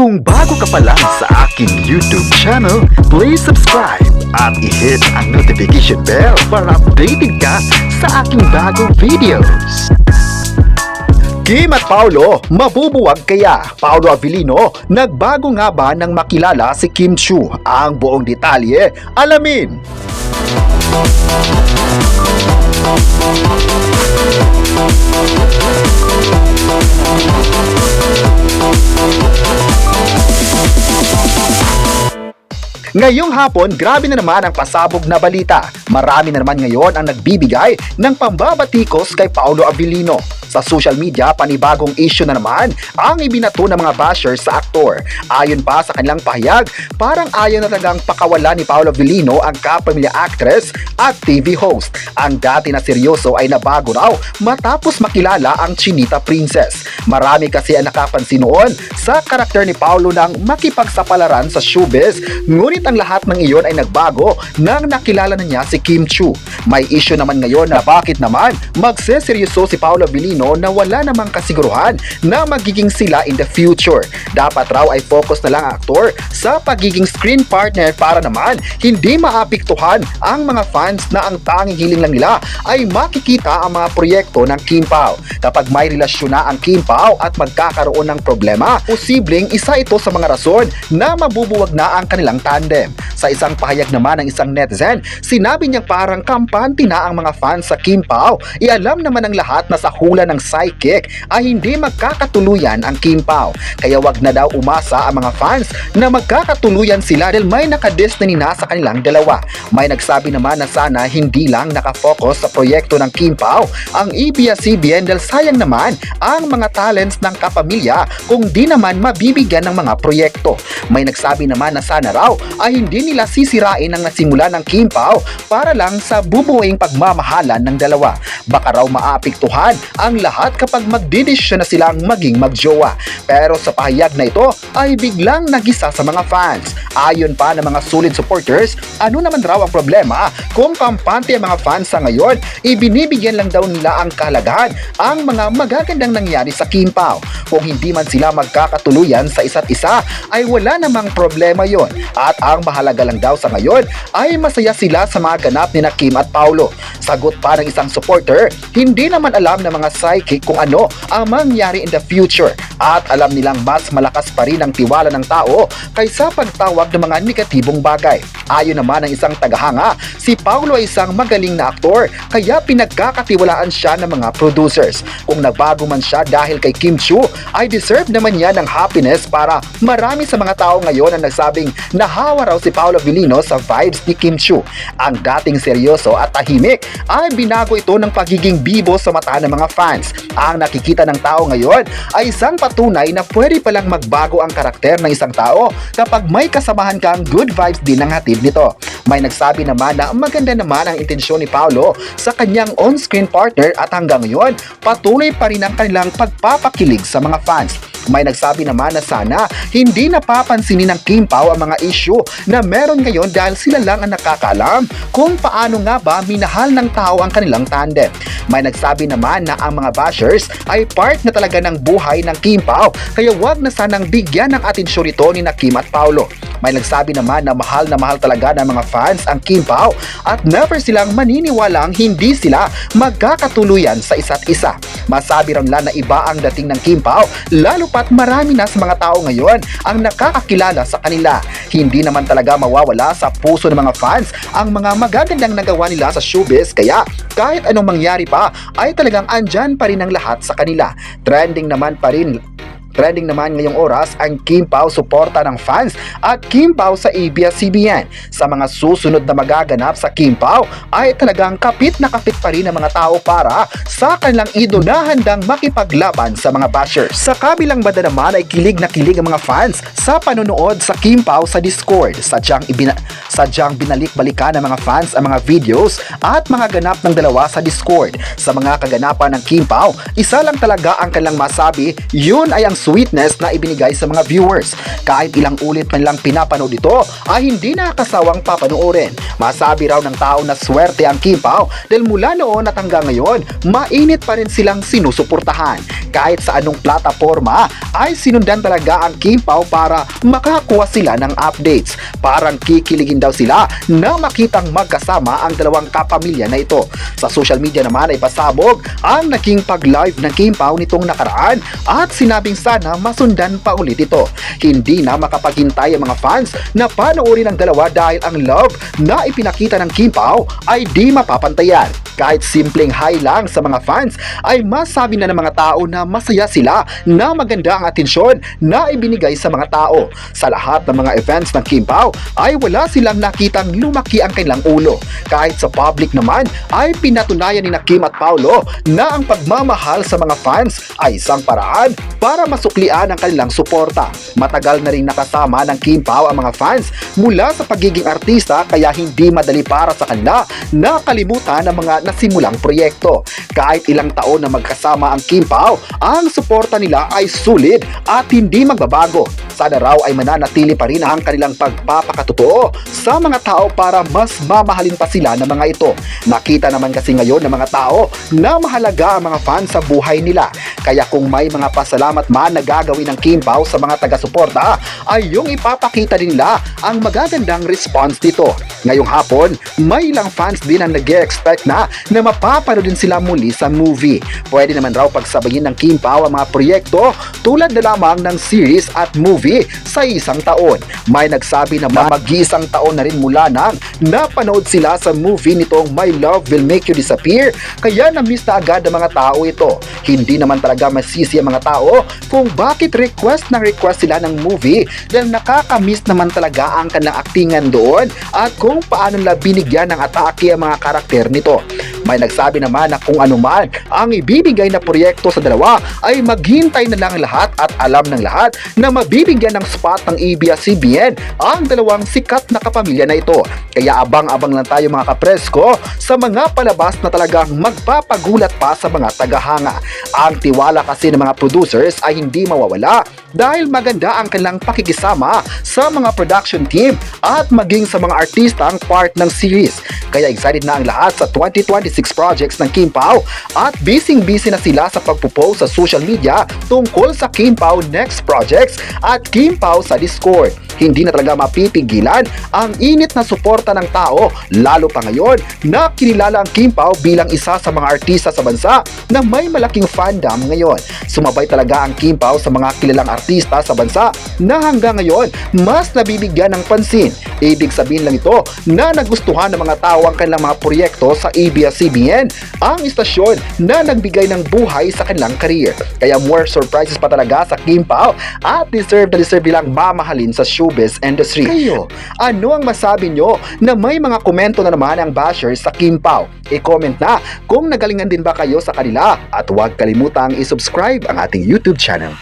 Kung bago ka pa lang sa aking YouTube channel, please subscribe at i-hit ang notification bell para updated ka sa aking bagong videos. Kim at Paolo, mabubuwag kaya? Paolo Avellino, nagbago nga ba nang makilala si Kim Chiu? Ang buong detalye, alamin! Ngayong hapon, grabe na naman ang pasabog na balita. Marami na naman ngayon ang nagbibigay ng pambabatikos kay Paolo Avellino. Sa social media, panibagong issue na naman ang ibinato ng mga bashers sa aktor. Ayon pa sa kanilang pahayag, parang ayaw na talagang pakawala ni Paolo Avellino ang kapamilya actress at TV host. Ang dati na seryoso ay nabago raw matapos makilala ang Chinita Princess. Marami kasi ang nakapansin noon sa karakter ni Paolo nang makipagsapalaran sa showbiz, ngunit ang lahat ng iyon ay nagbago nang nakilala na niya si Kim Chiu. May issue naman ngayon na bakit naman magseseryoso si Paolo Avellino na wala namang kasiguruhan na magiging sila in the future. Dapat raw ay focus na lang ang aktor sa pagiging screen partner para naman hindi maapektuhan ang mga fans na ang tanging hiling lang nila ay makikita ang mga proyekto ng Kim Pao. Kapag may relasyon na ang Kim Pao at magkakaroon ng problema, posibleng isa ito sa mga rason na mabubuwag na ang kanilang tandem. Sa isang pahayag naman ng isang netizen, sinabi niyang parang kampante na ang mga fans sa Kim Pao. Ialam naman ng lahat na sa hula ng psychic ay hindi magkakatuluyan ang Kim Pao. Kaya wag na daw umasa ang mga fans na magkakatuluyan sila dahil may nakadestiny na sa kanilang dalawa. May nagsabi naman na sana hindi lang nakafocus sa proyekto ng Kim Pao ang ABS-CBN dahil sayang naman ang mga talents ng kapamilya kung di naman mabibigyan ng mga proyekto. May nagsabi naman na sana raw ay hindi nila sisirain ang nasimula ng Kim Pao para lang sa bubuing pagmamahalan ng dalawa. Baka raw maapektuhan ang lahat kapag magdidesisyon na silang maging magjowa. Pero sa pahayag na ito ay biglang nagisa sa mga fans. Ayon pa ng mga solid supporters, ano naman raw ang problema kung kampante ang mga fans sa ngayon, ibinibigyan lang daw nila ang kahalagahan ang mga magagandang nangyari sa Kim Pao. Kung hindi man sila magkakatuluyan sa isa't isa, ay wala namang problema yon. At ang mahalaga lang daw sa ngayon ay masaya sila sa mga ganap ni Kim at Paolo. Sagot pa ng isang supporter, hindi naman alam ng mga psychic kung ano ang mangyari in the future at alam nilang mas malakas pa rin ang tiwala ng tao kaysa pagtawag ng mga negatibong bagay. Ayon naman ng isang tagahanga, si Paolo ay isang magaling na aktor kaya pinagkakatiwalaan siya ng mga producers. Kung nagbago man siya dahil kay Kim Chiu, ay deserve naman niya ng happiness para marami sa mga tao ngayon ang nagsabing nahawa raw si Paolo Avellino sa vibes ni Kim Chiu. Ang dating seryoso at tahimik ay binago ito ng pagiging bibo sa mata ng mga fans. Ang nakikita ng tao ngayon ay isang patunay na pwede palang magbago ang karakter ng isang tao kapag may kasamahan kang good vibes din ang hatid nito. May nagsabi naman na maganda naman ang intensyon ni Paolo sa kanyang on-screen partner at hanggang ngayon patuloy pa rin ang kanilang pagpapakilig sa mga fans. May nagsabi naman na sana hindi napapansinin ng Kim Pao ang mga issue na meron ngayon dahil sila lang ang nakakaalam kung paano nga ba minahal ng tao ang kanilang tandem. May nagsabi naman na ang mga bashers ay part na talaga ng buhay ng Kim Pao kaya wag na sanang bigyan ng atensyon ito ni Kim at Paolo. May nagsabi naman na mahal talaga ng mga fans ang Kim Pao at never silang maniniwalang hindi sila magkakatuluyan sa isa't isa. Masabi rin lang na iba ang dating ng Kim Pao lalo pat marami na sa mga tao ngayon ang nakakakilala sa kanila. Hindi naman talaga mawawala sa puso ng mga fans ang mga magagandang nagawa nila sa showbiz kaya kahit anong mangyari pa ay talagang andyan pa rin ang lahat sa kanila. Trending naman ngayong oras ang Kim Pao suporta ng fans at Kim Pao sa ABS-CBN. Sa mga susunod na magaganap sa Kim Pao ay talagang kapit na kapit pa rin ang mga tao para sa kanilang idol na handang makipaglaban sa mga bashers. Sa kabilang banda naman ay kilig na kilig ang mga fans sa panonood sa Kim Pao sa Discord. Sadyang binalik-balikan ng mga fans ang mga videos at mga ganap ng dalawa sa Discord. Sa mga kaganapan ng Kim Pao, isa lang talaga ang kanilang masabi, yun ay ang sweetness na ibinigay sa mga viewers. Kahit ilang ulit man lang pinapanood ito, ay hindi nakakasawang papanoorin. Masabi raw ng tao na swerte ang Kim Pao dahil mula noon at hanggang ngayon, mainit pa rin silang sinusuportahan. Kahit sa anong plataforma ay sinundan talaga ang Kim Pao para makakuha sila ng updates. Parang kikiligin daw sila na makitang magkasama ang dalawang kapamilya na ito. Sa social media naman ay pasabog ang naging pag-live ng Kim Pao nitong nakaraan at sinabing sana masundan pa ulit ito. Hindi na makapaghintay ang mga fans na panoorin ang dalawa dahil ang love na ipinakita ng Kim Pao ay di mapapantayan. Kahit simpleng hi lang sa mga fans ay masabi na ng mga tao na masaya sila na maganda ang atensyon na ibinigay sa mga tao. Sa lahat ng mga events ng Kim Pao ay wala silang nakitang lumaki ang kanilang ulo. Kahit sa public naman ay pinatunayan ni Kim at Paolo na ang pagmamahal sa mga fans ay isang paraan para masuklian ang kanilang suporta. Matagal na rin nakasama ng Kim Pao ang mga fans mula sa pagiging artista kaya hindi madali para sa kanila na kalimutan ang mga nasimulang proyekto. Kahit ilang taon na magkasama ang Kim Pao, ang suporta nila ay sulit at hindi magbabago. Sana raw ay mananatili pa rin ang kanilang pagpapakatotoo sa mga tao para mas mamahalin pa sila ng mga ito. Nakita naman kasi ngayon ng mga tao na mahalaga ang mga fans sa buhay nila. Kaya kung may mga pasalamat man na gagawin ng Kim Pao sa mga taga-suporta, ay yung ipapakita din nila ang magagandang response dito. Ngayong hapon, may ilang fans din ang nag-expect na mapapanood din sila muli sa movie. Pwede naman raw pagsabayin ng Kim Pao ang mga proyekto tulad na lamang ng series at movie sa isang taon. May nagsabi na mag-iisang taon na rin mula nang napanood sila sa movie nitong My Love Will Make You Disappear, kaya na-miss na agad ang mga tao ito. Hindi naman talaga masisi ang mga tao kung bakit request sila ng movie dahil nakaka-miss naman talaga ang kanilang aktingan doon at kung paano nila binigyan ng atake ang mga karakter nito. May nagsabi naman na kung ano man ang ibibigay na proyekto sa dalawa ay maghintay na lang lahat at alam ng lahat na mabibigyan ng spot ng ABS-CBN ang dalawang sikat na kapamilya na ito. Kaya abang-abang lang tayo mga kapresko sa mga palabas na talagang magpapagulat pa sa mga tagahanga. Ang tiwala kasi ng mga producers ay hindi mawawala dahil maganda ang kanilang pakikisama sa mga production team at maging sa mga artista ang part ng series. Kaya excited na ang lahat sa 2026 projects ng Kim Pao at busy na sila sa pagpo-post sa social media tungkol sa Kim Pao next projects at Kim Pao sa Discord. Hindi na talaga mapipigilan ang init na suporta ng tao, lalo pa ngayon na kinilala ang Kim Pao bilang isa sa mga artista sa bansa na may malaking fandom ngayon. Sumabay talaga ang Kim Pao sa mga kilalang artista sa bansa na hanggang ngayon mas nabibigyan ng pansin. Ibig sabihin lang ito na nagustuhan ng mga tao ang kanilang mga proyekto sa ABS-CBN, ang istasyon na nagbigay ng buhay sa kanilang career. Kaya more surprises pa talaga sa Kim Pao at deserve nilang mamahalin sa showbiz industry. Kayo, ano ang masabi nyo na may mga komento na naman ang bashers sa Kim Pao? I-comment na kung nagalingan din ba kayo sa kanila at huwag kalimutang i-subscribe ang ating YouTube channel.